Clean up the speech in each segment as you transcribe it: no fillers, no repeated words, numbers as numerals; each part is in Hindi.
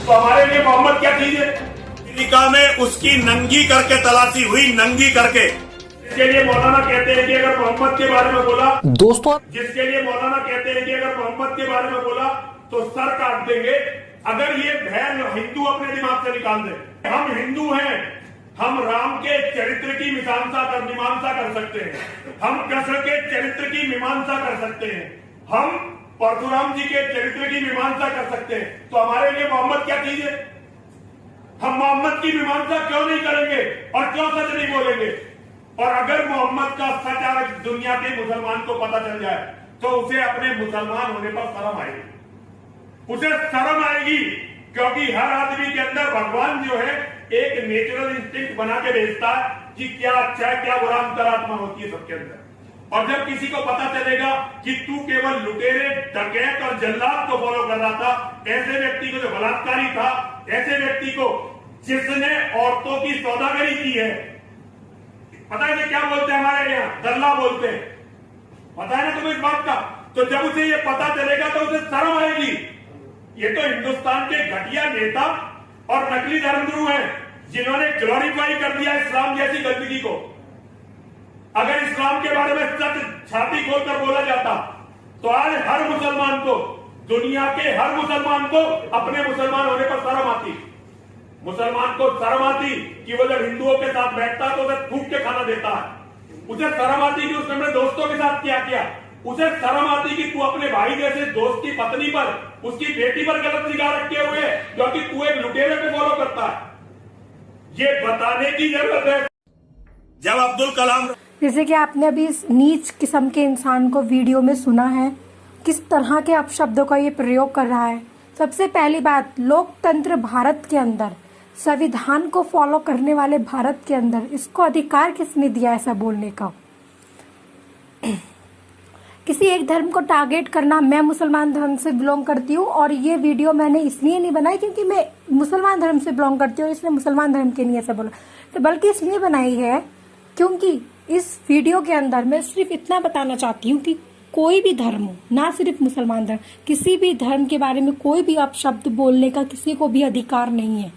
तो हमारे लिए मोहम्मद क्या चीज है? अमेरिका में उसकी नंगी करके तलाशी हुई, नंगी करके। इसके लिए मौलाना कहते हैं कि अगर मोहम्मद के बारे में बोला दोस्तों, जिसके लिए मौलाना कहते हैं कि अगर मोहम्मद के बारे में बोला तो सर काट देंगे। अगर ये भय हिंदू अपने दिमाग से निकाल दे, हम हिंदू हैं, हम राम के चरित्र की मीमांसा कर सकते हैं, हम कृष्ण के चरित्र की मीमांसा कर सकते हैं, हम परशुराम जी के चरित्र की मीमांसा कर सकते हैं, तो हमारे लिए मोहम्मद क्या चीज है? हम मोहम्मद की मीमांसा क्यों नहीं करेंगे और क्यों सच नहीं बोलेंगे? और अगर मोहम्मद का सच आज दुनिया के मुसलमान को पता चल जाए तो उसे अपने मुसलमान होने पर शर्म आएगी, उसे शर्म आएगी, क्योंकि हर आदमी के अंदर भगवान जो है एक नेचुरल इंस्टिंक्ट बना के भेजता है कि क्या अच्छा है क्या बुरा, अंतरात्मा होती है सबके अंदर। और जब किसी को पता चलेगा कि तू केवल लुटेरे, डकैत और जल्लाद को फॉलो कर रहा था, ऐसे व्यक्ति को जो बलात्कारी था, ऐसे व्यक्ति को जिसने औरतों की सौदागरी की है, पता है क्या बोलते हैं हमारे यहाँ? दल्ला बोलते हैं। पता है ना तुम्हें इस बात का? तो जब उसे ये पता चलेगा तो उसे शर्म आएगी। ये तो हिंदुस्तान के घटिया नेता और नकली धर्मगुरु हैं जिन्होंने ग्लोरीफाई कर दिया इस्लाम जैसी गंदगी को। अगर इस्लाम के बारे में सच छाती खोलकर बोला जाता तो आज हर मुसलमान को, दुनिया के हर मुसलमान को अपने मुसलमान होने पर शर्म आती। मुसलमान को शर्म आती कि वो जब हिंदुओं के साथ बैठता है तो उसे थूक के खाना देता है। उसे शर्म आती कि उसने अपने दोस्तों के साथ क्या किया। उसे शर्म आती कि तू अपने भाई जैसे दोस्त की पत्नी पर, उसकी बेटी पर गलत निगाह रखे हुए है क्योंकि तू एक लुटेरे को फॉलो करता है। ये बताने की जरूरत है। जब अब्दुल कलाम, जैसे कि आपने अभी इस नीच किस्म के इंसान को वीडियो में सुना है, किस तरह के अपशब्दों का ये प्रयोग कर रहा है। सबसे पहली बात, लोकतंत्र भारत के अंदर, संविधान को फॉलो करने वाले भारत के अंदर इसको अधिकार किसने दिया ऐसा बोलने का? किसी एक धर्म को टारगेट करना। मैं मुसलमान धर्म से बिलोंग करती हूँ और ये वीडियो मैंने इसलिए नहीं बनाई क्योंकि मैं मुसलमान धर्म से बिलोंग करती हूँ, इसलिए मुसलमान धर्म के नहीं ऐसा बोला, तो बल्कि इसलिए बनाई है क्योंकि इस वीडियो के अंदर मैं सिर्फ इतना बताना चाहती हूँ कि कोई भी धर्म हो, ना सिर्फ मुसलमान धर्म, किसी भी धर्म के बारे में कोई भी अपशब्द बोलने का किसी को भी अधिकार नहीं है।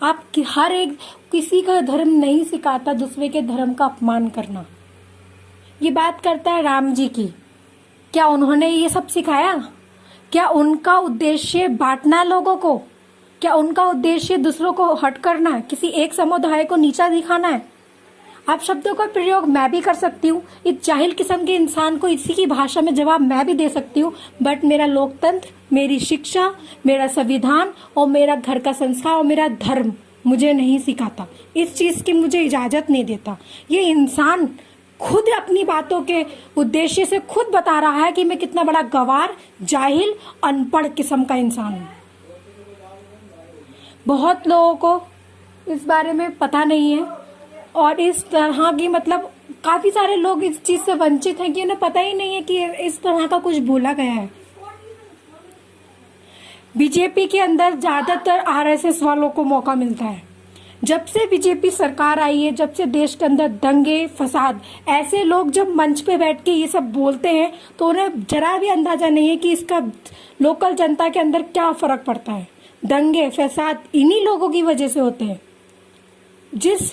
आप हर एक, किसी का धर्म नहीं सिखाता दूसरे के धर्म का अपमान करना। ये बात करता है राम जी की, क्या उन्होंने ये सब सिखाया? क्या उनका उद्देश्य बांटना लोगों को? क्या उनका उद्देश्य दूसरों को हट करना, किसी एक समुदाय को नीचा दिखाना है? आप शब्दों का प्रयोग मैं भी कर सकती हूँ, इस जाहिल किस्म के इंसान को इसी की भाषा में जवाब मैं भी दे सकती हूँ, बट मेरा लोकतंत्र, मेरी शिक्षा, मेरा संविधान और मेरा घर का संस्कार और मेरा धर्म मुझे नहीं सिखाता, इस चीज की मुझे इजाजत नहीं देता। ये इंसान खुद अपनी बातों के उद्देश्य से खुद बता रहा है कि मैं कितना बड़ा गवार, जाहिल, अनपढ़ किस्म का इंसान हूँ। बहुत लोगों को इस बारे में पता नहीं है और इस तरह की, मतलब काफी सारे लोग इस चीज से वंचित हैं कि उन्हें पता ही नहीं है कि इस तरह का कुछ बोला गया है। बीजेपी के अंदर ज्यादातर आरएसएस वालों को मौका मिलता है। जब से बीजेपी सरकार आई है, जब से देश के अंदर दंगे फसाद, ऐसे लोग जब मंच पे बैठ के ये सब बोलते हैं तो उन्हें जरा भी अंदाजा नहीं है कि इसका लोकल जनता के अंदर क्या फर्क पड़ता है। दंगे फसाद इन्हीं लोगों की वजह से होते हैं। जिस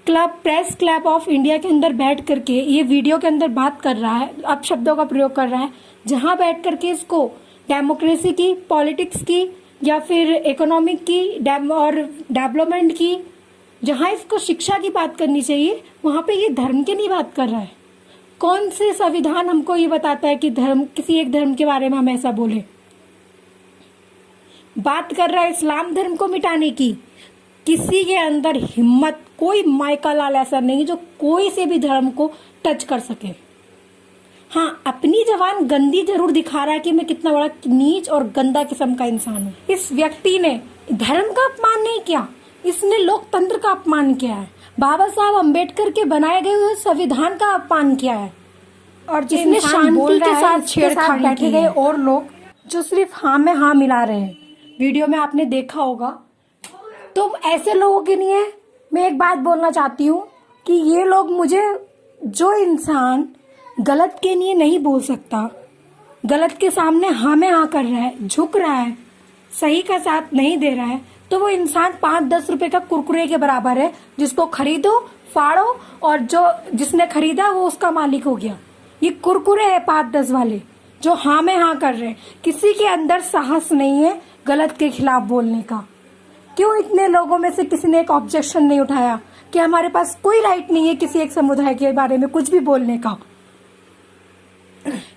प्रेस क्लब ऑफ इंडिया के अंदर बैठ करके ये वीडियो के अंदर बात कर रहा है, अब शब्दों का प्रयोग कर रहा है, जहां बैठ करके इसको डेमोक्रेसी की, पॉलिटिक्स की या फिर इकोनॉमिक की और डेवलपमेंट की, जहां इसको शिक्षा की बात करनी चाहिए, वहां पे ये धर्म की नहीं बात कर रहा है। कौन से संविधान हमको ये बताता है कि धर्म, किसी एक धर्म के बारे में हम ऐसा बोले? बात कर रहा है इस्लाम धर्म को मिटाने की। किसी के अंदर हिम्मत, कोई माइका लाल ऐसा नहीं जो कोई से भी धर्म को टच कर सके। हाँ, अपनी जबान गंदी जरूर दिखा रहा है कि मैं कितना बड़ा नीच और गंदा किस्म का इंसान हूँ। इस व्यक्ति ने धर्म का अपमान नहीं किया, इसने लोकतंत्र का अपमान किया है, बाबा साहब अम्बेडकर के बनाए गए हुए संविधान का अपमान किया है। और जिसने शांति के साथ छेड़खानी बैठे गए और लोग जो सिर्फ हाँ में हाँ मिला रहे हैं, वीडियो में आपने देखा होगा। तो ऐसे लोगों के लिए मैं एक बात बोलना चाहती हूँ कि ये लोग, मुझे जो इंसान गलत के लिए नहीं बोल सकता, गलत के सामने हाँ में हाँ कर रहा है, झुक रहा है, सही का साथ नहीं दे रहा है तो वो इंसान 5-10 रुपए का कुरकुरे के बराबर है, जिसको खरीदो फाड़ो और जो जिसने खरीदा वो उसका मालिक हो गया। ये कुरकुरे है 5-10 वाले जो हाँ में हाँ कर रहे हैं। किसी के अंदर साहस नहीं है गलत के खिलाफ बोलने का। क्यों इतने लोगों में से किसी ने एक ऑब्जेक्शन नहीं उठाया कि हमारे पास कोई राइट नहीं है किसी एक समुदाय के बारे में कुछ भी बोलने का।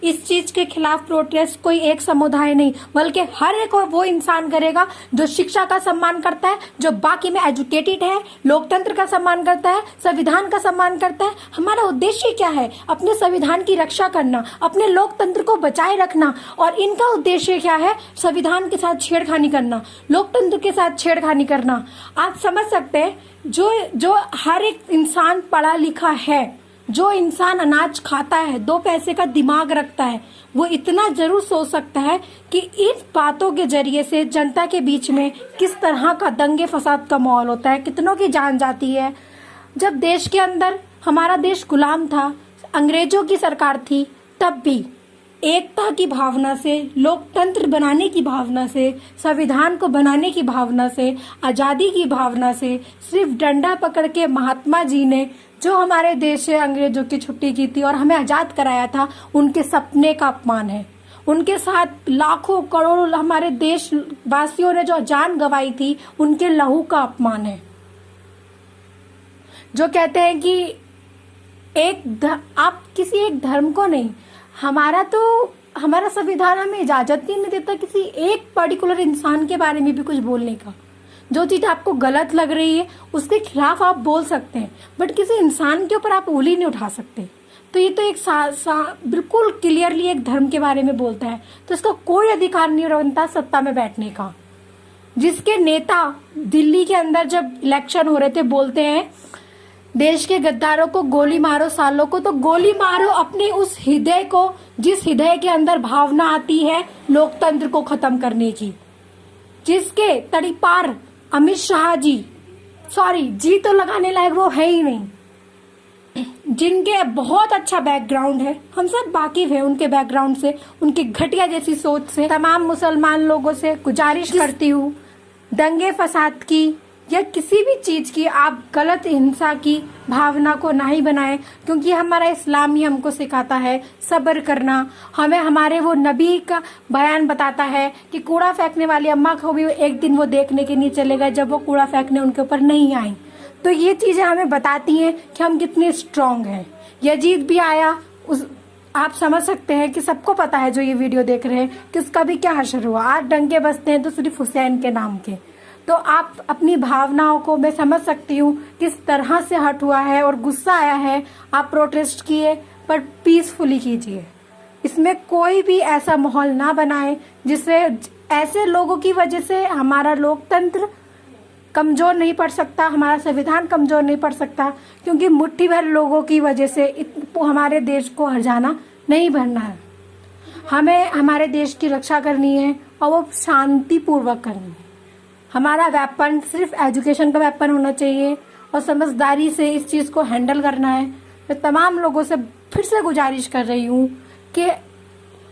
इस चीज के खिलाफ प्रोटेस्ट कोई एक समुदाय नहीं बल्कि हर एक वो इंसान करेगा जो शिक्षा का सम्मान करता है, जो बाकी में एजुकेटेड है, लोकतंत्र का सम्मान करता है, संविधान का सम्मान करता है। हमारा उद्देश्य क्या है? अपने संविधान की रक्षा करना, अपने लोकतंत्र को बचाए रखना। और इनका उद्देश्य क्या है? संविधान के साथ छेड़खानी करना, लोकतंत्र के साथ छेड़खानी करना। आप समझ सकते हैं जो हर एक इंसान पढ़ा लिखा है, जो इंसान अनाज खाता है, 2 पैसे का दिमाग रखता है, वो इतना जरूर सोच सकता है कि इन बातों के जरिए से जनता के बीच में किस तरह का दंगे फसाद का माहौल होता है, कितनों की जान जाती है। जब देश के अंदर हमारा देश गुलाम था, अंग्रेजों की सरकार थी, तब भी एकता की भावना से, लोकतंत्र बनाने की भावना से, संविधान को बनाने की भावना से, आजादी की भावना से, सिर्फ डंडा पकड़ के महात्मा जी ने जो हमारे देश से अंग्रेजों की छुट्टी की थी और हमें आजाद कराया था, उनके सपने का अपमान है। उनके साथ लाखों करोड़ों हमारे देशवासियों ने जो जान गंवाई थी, उनके लहू का अपमान है। जो कहते हैं कि आप किसी एक धर्म को नहीं, हमारा संविधान हमें इजाजत ही नहीं देता किसी एक पर्टिकुलर इंसान के बारे में भी कुछ बोलने का। जो चीज आपको गलत लग रही है उसके खिलाफ आप बोल सकते हैं, बट किसी इंसान के ऊपर आप उंगली नहीं उठा सकते। तो ये तो एक बिल्कुल क्लियरली एक धर्म के बारे में बोलता है, तो इसका कोई अधिकार नहीं बनता सत्ता में बैठने का। जिसके नेता दिल्ली के अंदर जब इलेक्शन हो रहे थे बोलते हैं देश के गद्दारों को गोली मारो सालों को, तो गोली मारो अपने उस हृदय को जिस हृदय के अंदर भावना आती है लोकतंत्र को खत्म करने की। जिसके तड़ीपार अमित शाह जी तो लगाने लायक वो है ही नहीं। जिनके बहुत अच्छा बैकग्राउंड है, हम सब वाकिफ है उनके बैकग्राउंड से, उनकी घटिया जैसी सोच से। तमाम मुसलमान लोगों से गुजारिश करती हूँ, दंगे फसाद की या किसी भी चीज की आप गलत हिंसा की भावना को नहीं बनाएं, क्योंकि हमारा इस्लाम ही हमको सिखाता है सब्र करना। हमें हमारे वो नबी का बयान बताता है कि कूड़ा फेंकने वाली अम्मा को भी एक दिन वो देखने के नहीं चलेगा जब वो कूड़ा फेंकने उनके ऊपर नहीं आई। तो ये चीजें हमें बताती हैं कि हम कितने स्ट्रांग हैं। यजीद भी आया, आप समझ सकते हैं कि सबको पता है जो ये वीडियो देख रहे हैं कि उसका भी क्या हशर हुआ। आज डंके बजते हैं तो सिर्फ हुसैन के नाम के। तो आप अपनी भावनाओं को मैं समझ सकती हूँ किस तरह से हट हुआ है और गुस्सा आया है। आप प्रोटेस्ट किए पर पीसफुली कीजिए, इसमें कोई भी ऐसा माहौल ना बनाए जिससे ऐसे लोगों की वजह से हमारा लोकतंत्र कमजोर नहीं पड़ सकता, हमारा संविधान कमजोर नहीं पड़ सकता। क्योंकि मुट्ठी भर लोगों की वजह से हमारे देश को हरजाना नहीं भरना है। हमें हमारे देश की रक्षा करनी है और वो शांतिपूर्वक करनी है। हमारा वेपन सिर्फ एजुकेशन का वेपन होना चाहिए और समझदारी से इस चीज को हैंडल करना है। मैं तमाम लोगों से फिर से गुजारिश कर रही हूँ कि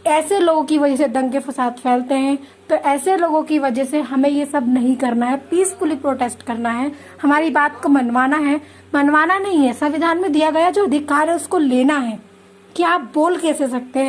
ऐसे लोगों की वजह से दंगे फसाद फैलते हैं, तो ऐसे लोगों की वजह से हमें ये सब नहीं करना है। पीसफुली प्रोटेस्ट करना है, हमारी बात को मनवाना है। मनवाना नहीं है, संविधान में दिया गया जो अधिकार है उसको लेना है। कि आप बोल कैसे सकते हैं